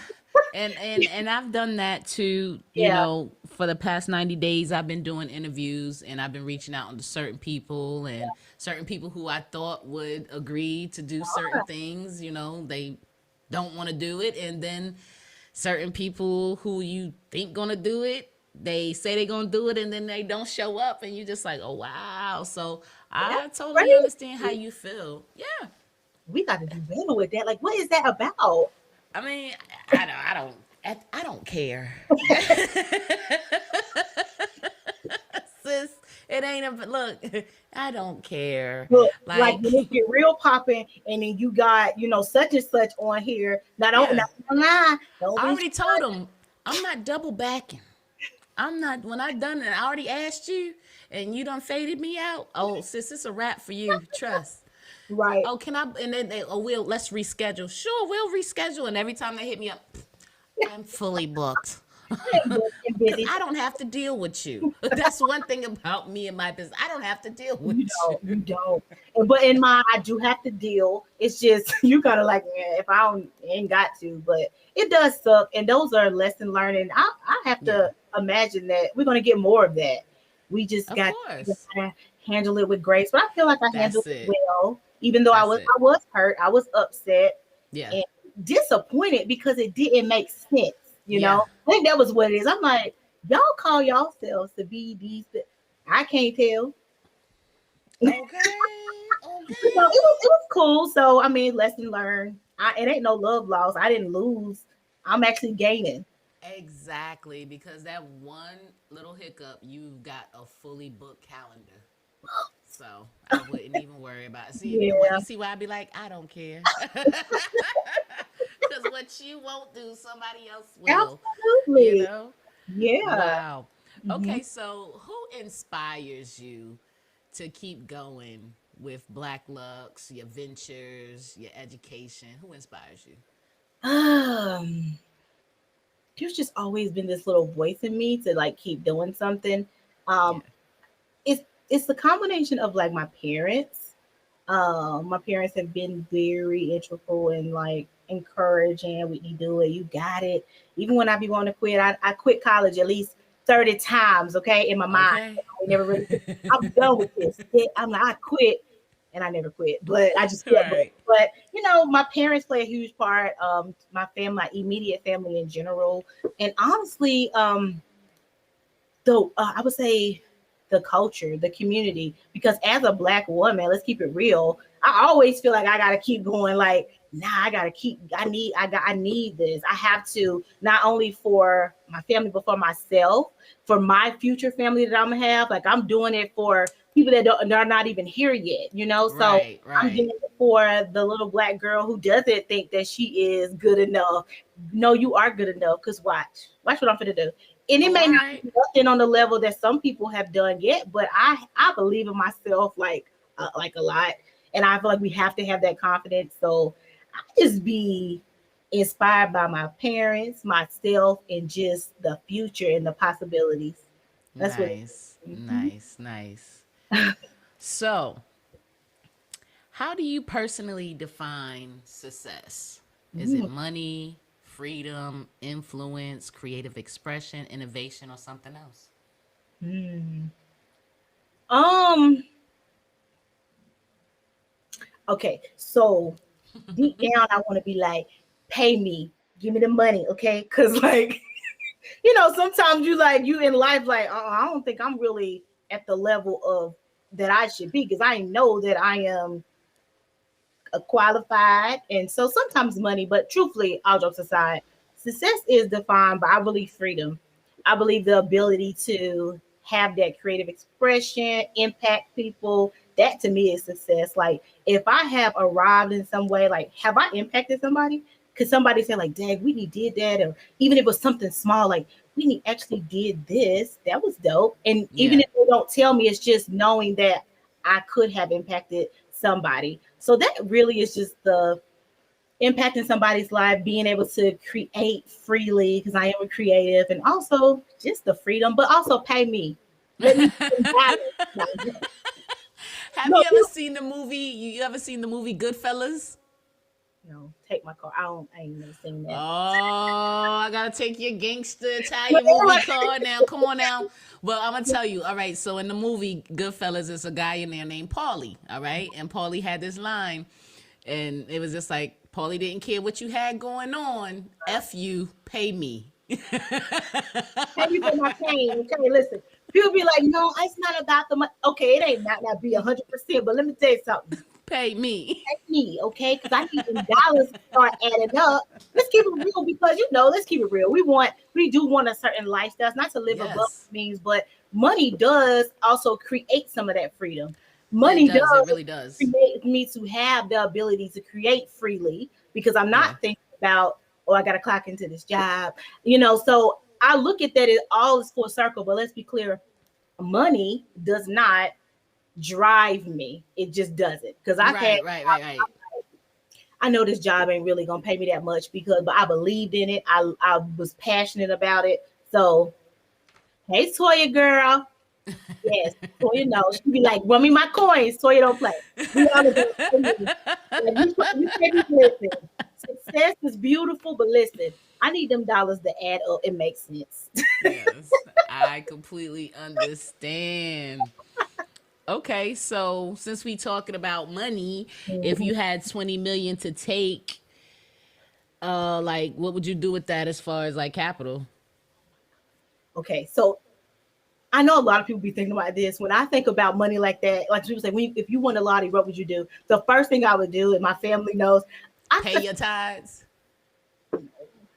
And I've done that too, Yeah. for the past 90 days I've been doing interviews and I've been reaching out to certain people and certain people who I thought would agree to do certain things, they don't want to do it, and then certain people who you think gonna do it, they say they're gonna do it and then they don't show up and you just like, oh wow. So I That's totally understand how crazy. you feel. Yeah. We got to do better with that. Like, what is that about? I mean, I don't care. Sis, it ain't a look. I don't care. Look, like Like, when it get real popping, and then you got such and such on here. yeah, Not gonna lie, don't I be already told him I'm not double backing. I'm not. When I done it, I already asked you, and you done faded me out. Oh, sis, it's a wrap for you. Trust. right. Oh, can I? And then let's reschedule. Sure, we'll reschedule. And every time they hit me up, I'm fully booked. And Because busy. I don't have to deal with you. That's one thing about me and my business. I don't have to deal with You you. don't. But in my, I do have to deal. It's just you gotta like, man, if I don't, ain't got to. But it does suck, and those are lesson learning. I have Yeah. to imagine that we're gonna get more of that. We just Of got course. to handle it with grace. But I feel like I handled That's it it. well, even though That's it. I was hurt, I was upset Yeah. and disappointed because it didn't make sense. You Yeah. know, I think that was what it is. I'm like, y'all call yourselves to be these. I can't tell. Okay. You know, Okay. it was cool. So I mean, lesson learned. It ain't no love loss. I didn't lose. I'm actually gaining. Exactly, because that one little hiccup, you got a fully booked calendar. So I wouldn't even worry about it. See, Yeah, you see why I'd be like, I don't care. Because what you won't do, somebody else will, you absolutely. know? Yeah. Wow. Mhm. Okay, so who inspires you to keep going with Black Lux, your ventures, your education? Who inspires you? Um, there's just always been this little voice in me to like keep doing something. Yeah. Um, it's the combination of like my parents have been very integral and like encouraging. Whitney, do it. You got it. Even when I be wanting to quit, I quit college at least 30 times. Okay, in my mind, Okay. I never really. I'm done with this. I'm like, I quit, and I never quit. But I just kept going. Right. But you know, my parents play a huge part. My family, my immediate family in general, and honestly, I would say the culture, the community, because as a black woman, let's keep it real. I always feel like I gotta keep going. Like, nah, I gotta keep. I need this. I have to not only for my family, but for myself, for my future family that I'm gonna have. Like, I'm doing it for people that are not even here yet. You know, so Right, I'm doing right. it for the little black girl who doesn't think that she is good enough. No, you are good enough. Cause watch what I'm gonna do, and it Oh, may all not right. be nothing on the level that some people have done yet, but I believe in myself like a lot, and I feel like we have to have that confidence. So I just be inspired by my parents, myself, and just the future and the possibilities. That's what. Nice, nice, nice. So, how do you personally define success? Is it Mm. money, freedom, influence, creative expression, innovation, or something else? Mm. Um. Okay. So deep down, I want to be like, pay me, give me the money, okay? Because like sometimes you in life like, I don't think I'm really at the level of that I should be because I know that I am qualified. And so sometimes money, but truthfully, all jokes aside, success is defined by, I believe, freedom. I believe the ability to have that creative expression, impact people. That to me is success. Like if I have arrived in some way, like have I impacted somebody? Could somebody say like, "Dang, Whitney did that," or even if it was something small, like Whitney actually did this. That was dope. And even Yeah. if they don't tell me, it's just knowing that I could have impacted somebody. So that really is just the impacting somebody's life, being able to create freely because I am a creative, and also just the freedom, but also pay me. Let me be in balance. Have No, you ever seen the movie? You ever seen the movie Goodfellas? take my car. I ain't never seen Oh, that. I gotta take your gangster But Italian movie card now. Come on now. Well, I'm gonna tell you. All right. So in the movie Goodfellas, there's a guy in there named Paulie. All right, and Paulie had this line, and it was just like Paulie didn't care what you had going on. F you, pay me. pay me for my pain. Okay, listen. People be like, no, it's not about the money. Okay, it ain't not be 100%, but let me tell you something. Pay me. Me, okay? Because I need them dollars to start adding up. Let's keep it real because let's keep it real. We do want a certain lifestyle, it's not to live above Yes, means, but money does also create some of that freedom. it Money does. It does really does. create me to have the ability to create freely because I'm Yeah. not thinking about, I got to clock into this job, So I look at that as all is full circle, but let's be clear, money does not drive me. It just doesn't because I've had Right. Right. Right. Right. I know this job ain't really gonna pay me that much but I believed in it. I was passionate about it. So hey Toya girl. Yes, Toya knows. She be like, "Run me my coins." Toya don't play. We all of that. Like, you can't be listen. Success is beautiful, but listen, I need them dollars to add up and make sense. Yes, I completely understand. Okay, so since we talking about money, if Mhm. you had 20 million to take, like what would you do with that as far as like capital? Okay, so I know a lot of people be thinking about this. When I think about money like that, like people say, if you won a lottery, what would you do? The first thing I would do, and my family knows, I Pay your tithes?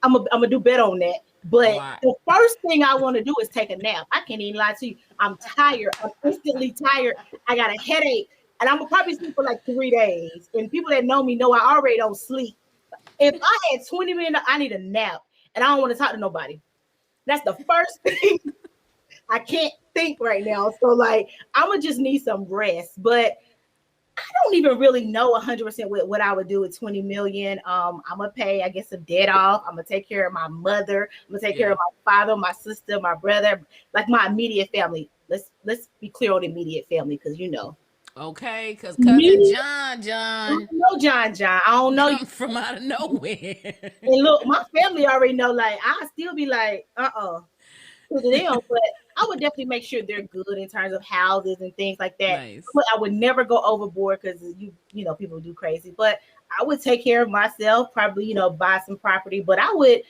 I'm gonna do better on that. But Right. the first thing I want to do is take a nap. I can't even lie to you. I'm tired. I'm instantly tired. I got a headache, and I'm gonna probably sleep for like 3 days. And people that know me know I already don't sleep. If I had 20 minutes, I need a nap, and I don't want to talk to nobody. That's the first thing. I can't think right now. So like, I'm gonna just need some rest. But I don't even really know 100% what I would do with 20 million. I'm gonna pay, I guess, a debt off. I'm gonna take care of my mother. I'm gonna take care Yeah. of my father, my sister, my brother, like my immediate family. Let's be clear on immediate family, because Okay, because cousin me, I John don't know John. I don't know you. come from out of nowhere. And look, my family already know. Like, I still be like, to them, but I would definitely make sure they're good in terms of houses and things like that. Nice. But I would never go overboard, because people do crazy. But I would take care of myself, probably buy some property. But I would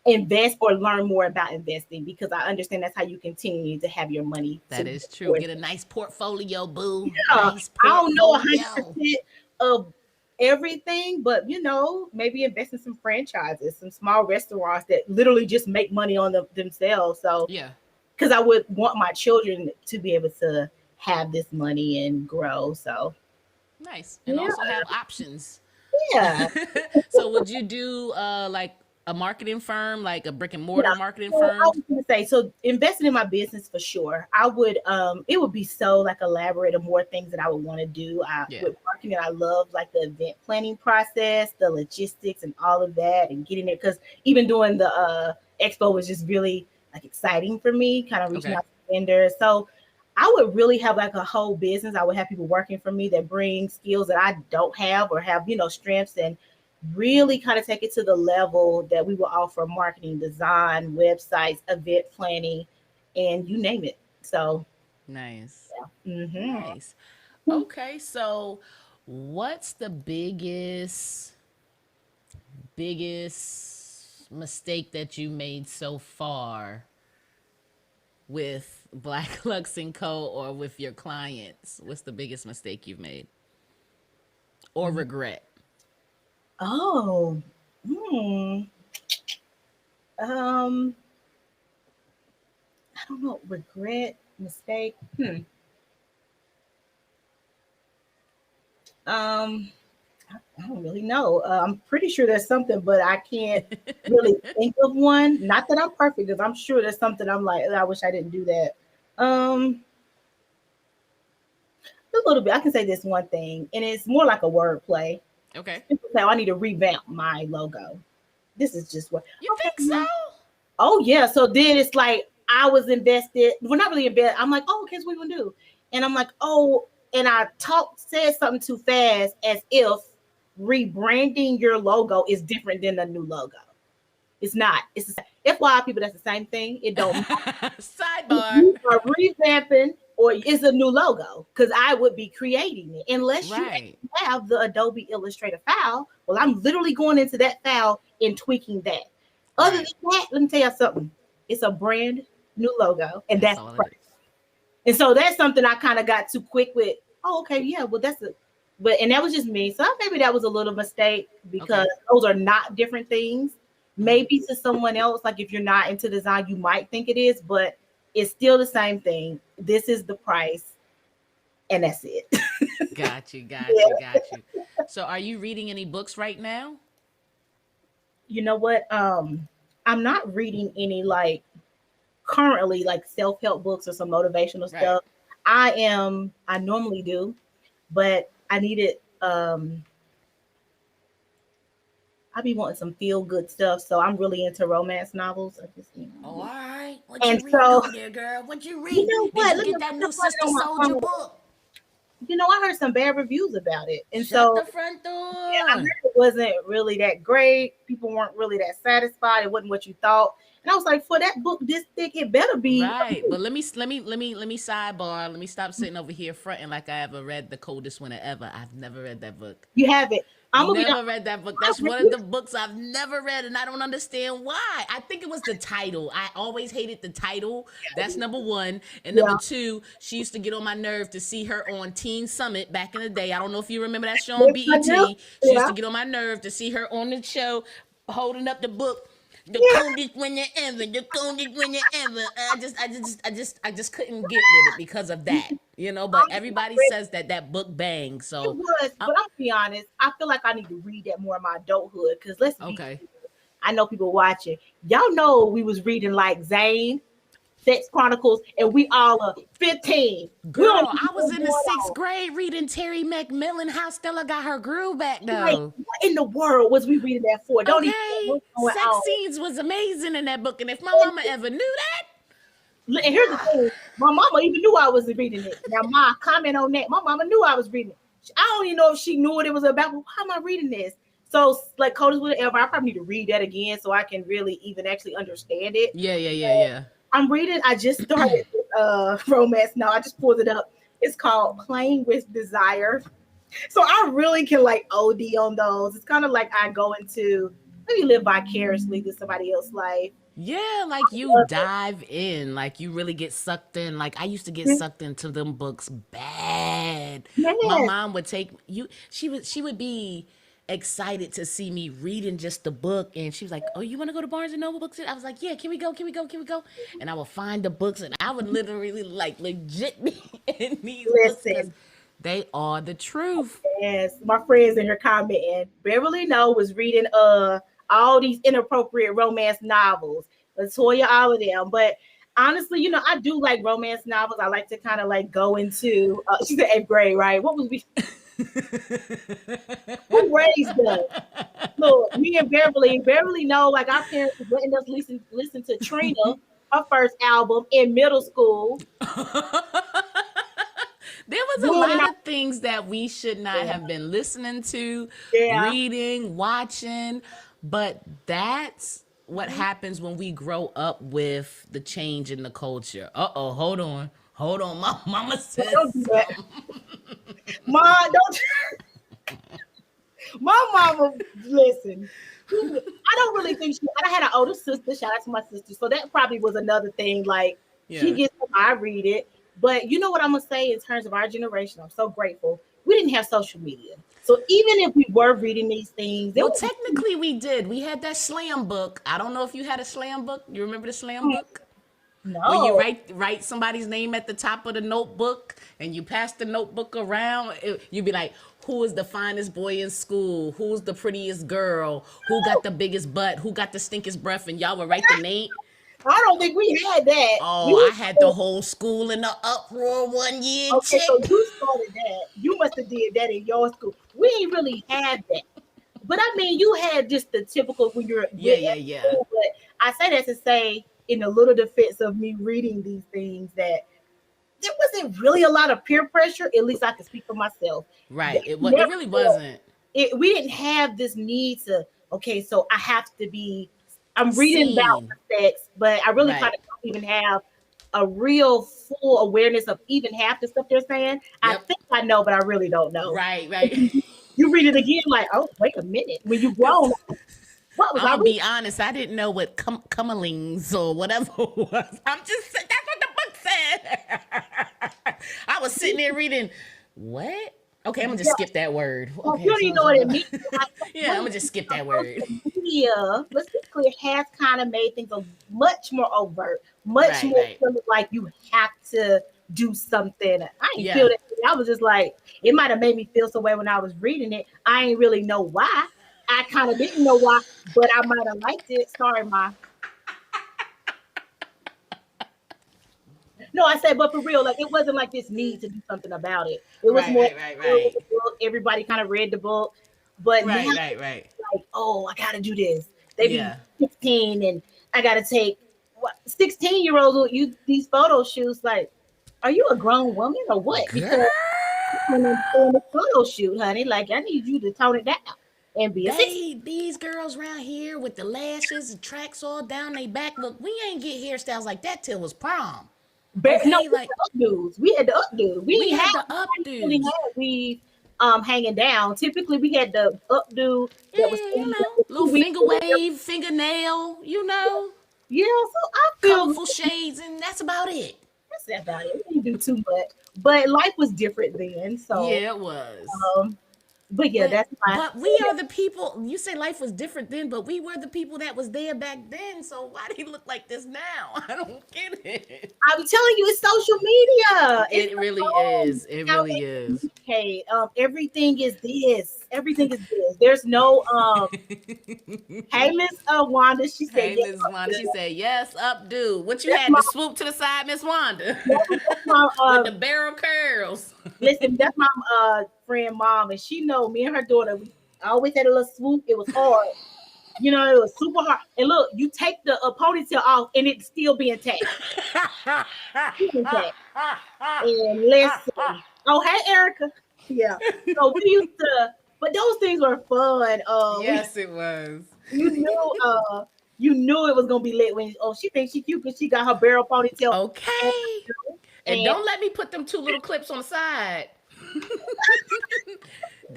invest or learn more about investing, because I understand that's how you continue to have your money to That grow. is true. Get a nice portfolio, boo. Yeah, Nice I don't know 100% portfolio. of everything, but maybe invest in some franchises, some small restaurants that literally just make money on themselves. So Yeah. because I would want my children to be able to have this money and grow. So Nice. And yeah, also have options. yeah, So would you do like a marketing firm, like a brick and mortar yeah. marketing So I firm? was gonna say, so investing in my business for sure. I would it would be so like elaborate and more things that I would want to do. Yeah. With marketing, I love like the event planning process, the logistics and all of that, and getting it, because even doing the expo was just really like exciting for me, kind of reaching Okay. out to vendors. So I would really have like a whole business. I would have people working for me that bring skills that I don't have, or have, strengths, and really kind of take it to the level that we will offer marketing, design, websites, event planning, and you name it. So, Nice. mhm. Nice. Okay, so what's the biggest mistake that you made so far with Black Lux and Co. or with your clients? What's the biggest mistake you've made or regret? Oh, hmm. Um, I don't know. Regret, mistake. Um, I don't really know. I'm pretty sure there's something, but I can't really think of one. Not that I'm perfect, because I'm sure there's something I'm like, "Ugh, I wish I didn't do that." Um, a little bit. I can say this one thing, and it's more like a word play. Okay. People say, "Oh, I need to revamp my logo." This is just what. You Okay. think so? Oh yeah. So then it's like I was invested. We're not really invested. I'm like, oh, okay, so what we gonna do? And I'm like, oh, and I said something too fast, as if rebranding your logo is different than a new logo. It's not. It's the same. FYI, people, that's the same thing. It don't if Sidebar. you are revamping or it's a new logo, because I would be creating it unless you Right. have the Adobe Illustrator file. Well, I'm literally going into that file and tweaking that. Other than Right. that, let me tell you something. It's a brand new logo, and That's that's the all it price. is. And so that's something I kind of got too quick with. Oh, okay, yeah, well, and that was just me. So maybe that was a little mistake, because Okay. those are not different things. Mhm. Maybe to someone else, like if you're not into design, you might think it is, but it's still the same thing. This is the price, and that's it. Got you, got you, Yeah. got you. So are you reading any books right now? You know what? I'm not reading any like currently like self-help books or some motivational Right. stuff. I normally do, but I needed I be wanting some feel good stuff. So I'm really into romance novels. I just, Oh, all right. What and you reading so over there, girl? What you you reading? know Did what? you Let me get that put new it Sister on my Soldier phone. book? I heard some bad reviews about it, and Shut so the front yeah, I heard door. it wasn't really that great. People weren't really that satisfied. It wasn't what you thought. And I was like, for that book this thick, it better be. Right, but let me sidebar. Let me stop sitting over here fronting like I ever read The Coldest Winter Ever. I've never read that book. You have it. I'm gonna be Never honest. read that book. I That's read one of it. the books I've never read, and I don't understand why. I think it was the title. I always hated the title. That's number one. And number Yeah, two, she used to get on my nerve to see her on Teen Summit back in the day. I don't know if you remember that show on yes, I do. BET. She used Yeah, to get on my nerve to see her on the show holding up the book. The yeah. coldest winter ever, the coldest winter ever. I just couldn't get with it because of that, But Honestly, I everybody read says that book bangs, it so was, but I'm gonna be honest. I feel like I need to read that more in my adulthood. Because let's be okay. clear, I know people watching. Y'all know we was reading like Zane, Sex Chronicles, and we all are 15. We don't Girl, even I know was what's in the sixth going grade reading Terry McMillan. How Stella got her groove back on. Like, though. what in the world was we reading that for? Don't even know Okay, what's going sex on. scenes was amazing in that book, and if my mama ever knew And here's the thing: my mama even knew I was reading it. Now, my comment on that, my mama knew I was reading it. I don't even know if she knew what it was about. But why am I reading this? So, like, Coldest Whatever, I probably need to read that again so I can really even actually understand it. that, yeah. I'm reading. I just started romance now. I just pulled it up. It's called Playing with Desire. So I really can like OD on those. It's kind of like I go into maybe live vicariously through somebody else's life. Yeah, like you Love it. dive in, like you really get sucked in. Like I used to get sucked into them books bad. My Yes, mom would take you. She would be excited to see me reading just the book, and she was like, "Oh, you want to go to Barnes and Noble books?" I was like, "Yeah, can we go? Can we go? Can we go?" And I would find the books, and I would literally like legit be in these books because listen. they are the truth. Yes, my friends in her commenting. Beverly No was reading all these inappropriate romance novels. Latoya, all of them. But honestly, I do like romance novels. I like to kind of like go into she's in eighth grade, right? What was we who raised us? Look, me and Beverly know like our parents was letting us listen to Trina, her first album in middle school. There was a Doing lot our of things that we should not have been listening to, yeah. reading, watching, but that's what happens when we grow up with the change in the culture. Uh-oh, hold on. Hold on. My mama says Don't do that. something. Mom, don't my mama, listen. I don't really think I had an older sister. Shout out to my sister. So that probably was another thing. Like she Yeah. gets it, I read it. But you know what I'm gonna say in terms of our generation, I'm so grateful. We didn't have social media. So even if we were reading these things, there Well, was technically we did. We had that slam book. I don't know if you had a slam book. You remember the slam book? Where you no. write somebody's name at the top of the notebook and you pass the notebook around. You'd be like, who is the finest boy in school? Who's the prettiest girl? Who got the biggest butt? Who got the stinkest breath? And y'all would write the name. I don't think we had that. Oh, We I had the were whole school in the uproar one year, okay, so chick. you started that. You must have did that in your school. We ain't really had that. But I mean, you had just the typical when you're Yeah, with yeah, at yeah. school. But I say that to say, in a little defense of me reading these things, that there wasn't really a lot of peer pressure. At least I can speak for myself. Right. It Never really felt wasn't. it. We didn't have this need to. Okay, so I have to be. I'm reading about Seen. sex, but I really kind Right. of don't even have a real full awareness of even half the stuff they're saying. I Yep. think I know, but I really don't know. Right, right. You read it again, like, oh, wait a minute. When you Because grown, what was I'm I gonna reading? be honest, I didn't know what cummelings or whatever was. That's what the book said. I was sitting there reading, what? Okay, I'm gonna just Yeah, skip that word. well, you Okay, don't even so, know so what it means. yeah, I'm gonna just skip that word. Social media, let's be clear, has kind of made things a much more overt, much Right, more right. feeling like you have to do something. I ain't feel Yeah. that. I was just like, it might have made me feel some way when I was reading it. I ain't really know why. I kind of didn't know why, but I might have liked it. Sorry, Ma. No, I said, but for real, like it wasn't like this need to do something about it. It was Right, more right, right, with right. the book. Everybody kind of read the book, but now Right, right, right. like, oh, I gotta do this. They be Yeah. 16 and I gotta take what 16-year-olds will use these photo shoots. Like, are you a grown woman or what? Girl, Because when I'm doing a photo shoot, honey, like I need you to tone it down and be a 16. these girls around here with the lashes and tracks all down their back. Look, we ain't get hairstyles like that till was prom. No, Okay, we like had the updos. We had the updos. We we ain't had have the really updos. had weave hanging down. Typically, we had the updo that was You know, the little 2 weeks. finger wave, fingernail, you know, Yeah, so I feel colorful shades, and that's about it. that's about it. We didn't do too much, but life was different then. So, Yeah, it was. um, but yeah, But that's my. but we are the people. You say life was different then, but we were the people that was there back then. So why do he look like this now? I don't get it. I'm telling you, it's social media. It's It the really phone. is. It How really they is. communicate. Everything is this. Everything is this. There's no Hey, Miss Wanda. She said Hey, yes. Miss Wanda. She said, yes, updo. What you That's had my to swoop to the side, Miss Wanda? that's my With the barrel curls. listen. That's my friend mom, and she know me and her daughter. We always had a little swoop. It was hard. It was super hard. And look, you take the ponytail off, and it's still being intact. Still intact. And listen, oh hey Erica, yeah. So we used to, but those things were fun. Yes, it was. You knew, you knew it was gonna be lit when she thinks she cute because she got her barrel ponytail. And, Okay. And and don't let me put them two little clips on the side.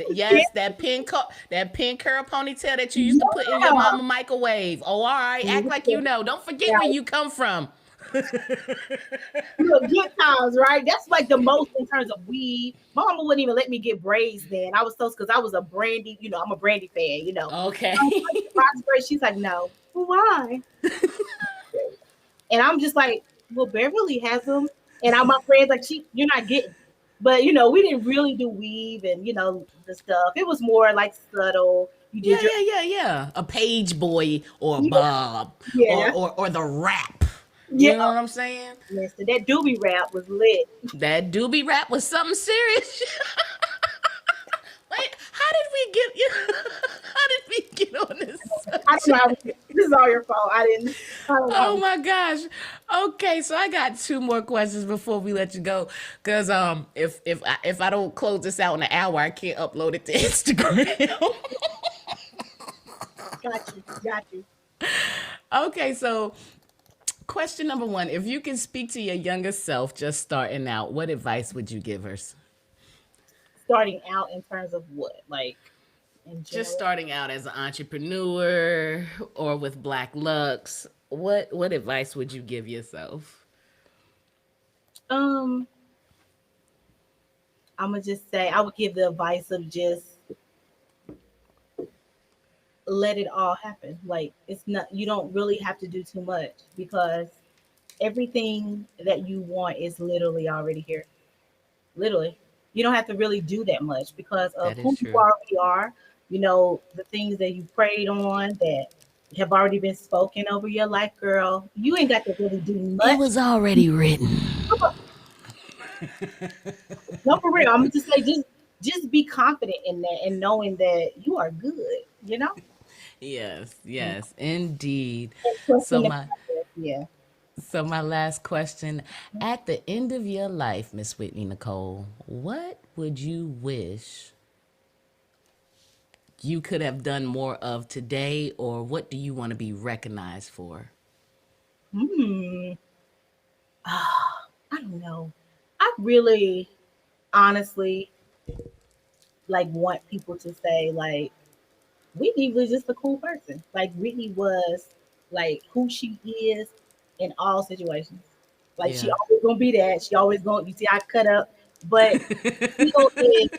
Yes, that pin curl ponytail that you used to put in your mama microwave. Oh, all right. Act like you know. Don't forget yeah, where you come from. good times, right? That's like the most in terms of weed. My mama wouldn't even let me get braids then. I was so because I was a Brandy, I'm a Brandy fan. Okay. I was like, Ross braids. She's like, no. Well, why? And I'm just like, well, Beverly has them. And all my friends like, you're not getting. But we didn't really do weave and the stuff. It was more like subtle. You Yeah, did your yeah, yeah, yeah. A page boy or a yeah, Bob or yeah, or the rap. yeah. You know what I'm saying? Listen, that doobie rap was lit. That doobie rap was something serious. Wait, how did we get you? How did we get on this I don't know. subject? This is all your fault. I don't know. Oh my gosh. Okay, so I got two more questions before we let you go. Cause if I don't close this out in an hour, I can't upload it to Instagram. Got you. Okay, so question number one: if you can speak to your younger self just starting out, what advice would you give her? Starting out in terms of what, like in Just general. starting out as an entrepreneur or with Black Lux, what advice would you give yourself? Um, I'm gonna just say I would give the advice of just let it all happen. Like it's not you don't really have to do too much because everything that you want is literally already here. Literally. You don't have to really do that much because of That is who you true. already are. The things that you prayed on that have already been spoken over your life, girl. You ain't got to really do It much. was already written. No, for real. I'm gonna just say just be confident in that and knowing that you are good. Yes, yes, indeed. And So trusting the my process. Yeah. so my last question, at the end of your life, Miss Whitney Nicole, what would you wish you could have done more of today, or what do you want to be recognized for? Hmm. I don't know. I really honestly like want people to say like Whitney was just a cool person. Like Whitney was like who she is in all situations. Like she Yeah. always gonna be that. She always gonna you see I cut up, but still is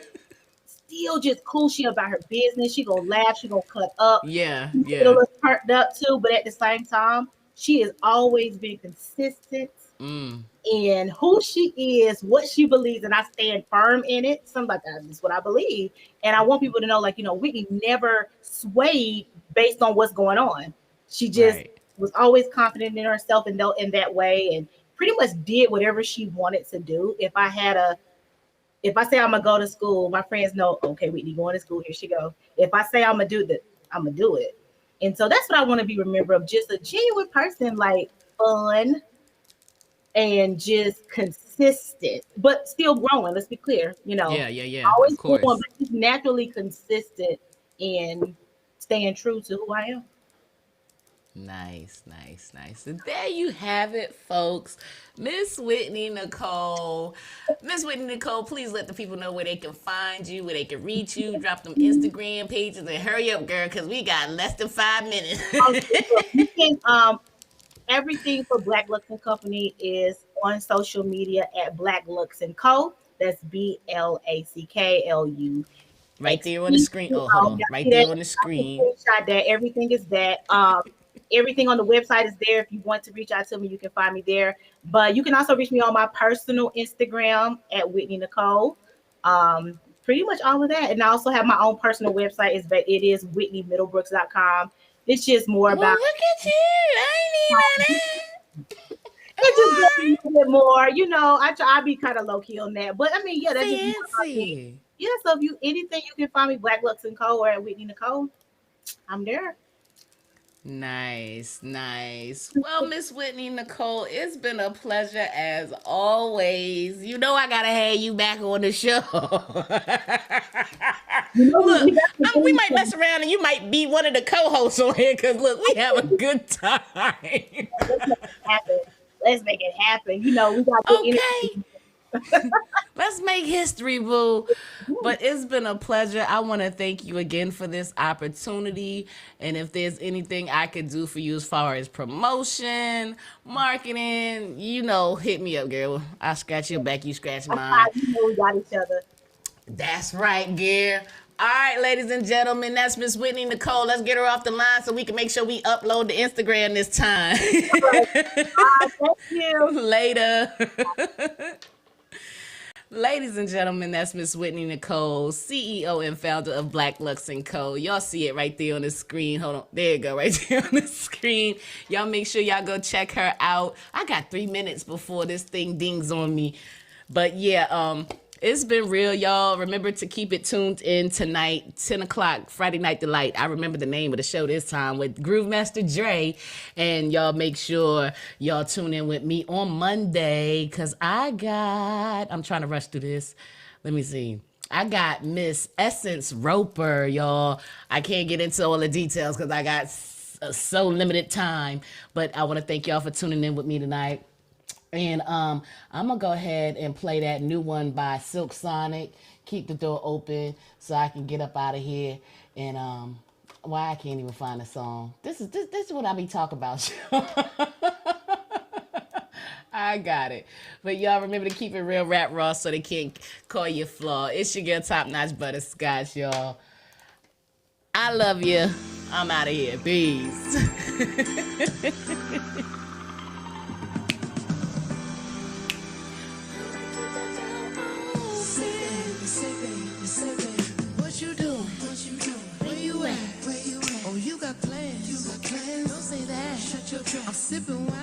still just cool. She about her business. She gonna laugh. She gonna cut up. Yeah, She get a yeah. little turned up too, but at the same time, she has always been consistent Mm, in who she is, what she believes, and I stand firm in it. Something like that is what I believe. And I want people to know, like, Whitney never swayed based on what's going on. She just right. was always confident in herself and in that way and pretty much did whatever she wanted to do. If I say I'm gonna go to school, my friends know, okay, Whitney going to school, here she go. If I say I'm gonna do I'm gonna do it. And so that's what I want to be remembered of, just a genuine person, like fun and just consistent, but still growing. Let's be clear, Yeah. Of always growing, course. but just naturally consistent in staying true to who I am. Nice. And there you have it, folks. Miss Whitney Nycole. Miss Whitney Nycole, please let the people know where they can find you, where they can reach you. Drop them Instagram pages and hurry up, girl, because we got less than 5 minutes. You can, everything for Black Lux and Company is on social media at Black Lux and Co. That's BLACKLU. Right there on the screen. Oh, hold on. Right there on the screen. Screenshot that. Everything is that. Everything on the website is there. If you want to reach out to me, you can find me there. But you can also reach me on my personal Instagram at Whitney Nycole. Pretty much all of that. And I also have my own personal website. It is WhitneyMiddlebrooks.com. It's just more Well, about. look at you. I ain't even It just gets a little bit more, I be kind of low key on that. But I mean, yeah, that's just fancy. yeah. So if you anything, you can find me Black Lux and Co. or at Whitney Nycole. I'm there. Nice. Well, Miss Whitney Nycole, it's been a pleasure as always. I gotta have you back on the show. Look, we might mess around and you might be one of the co-hosts on here because look, we have a good time. Let's make it happen. We got okay. Let's make history, boo. But it's been a pleasure. I want to thank you again for this opportunity. And if there's anything I could do for you as far as promotion, marketing, hit me up, girl. I scratch your back, you scratch mine. We got each other. That's right, girl. All right, ladies and gentlemen, that's Miss Whitney Nycole. Let's get her off the line so we can make sure we upload to Instagram this time. Thank you. Later. Ladies and gentlemen, that's Miss Whitney Nycole, CEO and founder of Black Lux & Co. Y'all see it right there on the screen. Hold on. There you go, right there on the screen. Y'all make sure y'all go check her out. I got 3 minutes before this thing dings on me. But yeah, it's been real, y'all. Remember to keep it tuned in tonight, 10 o'clock, Friday Night Delight. I remember the name of the show this time with Groove Master Dre. And y'all make sure y'all tune in with me on Monday because I'm trying to rush through this. Let me see. I got Miss Essence Roper, y'all. I can't get into all the details because I got so limited time. But I want to thank y'all for tuning in with me tonight. And I'm going to go ahead and play that new one by Silk Sonic, Keep the Door Open, so I can get up out of here. And why I can't even find the song. This is what I be talking about. I got it. But y'all remember to keep it real, rap raw, so they can't call you flaw. It's your girl, TopNotch Butterscotch, y'all. I love you. I'm out of here. Peace. What you doing? Where you at? Oh, you got plans. Don't say that. Shut your trap. I'm sipping wine.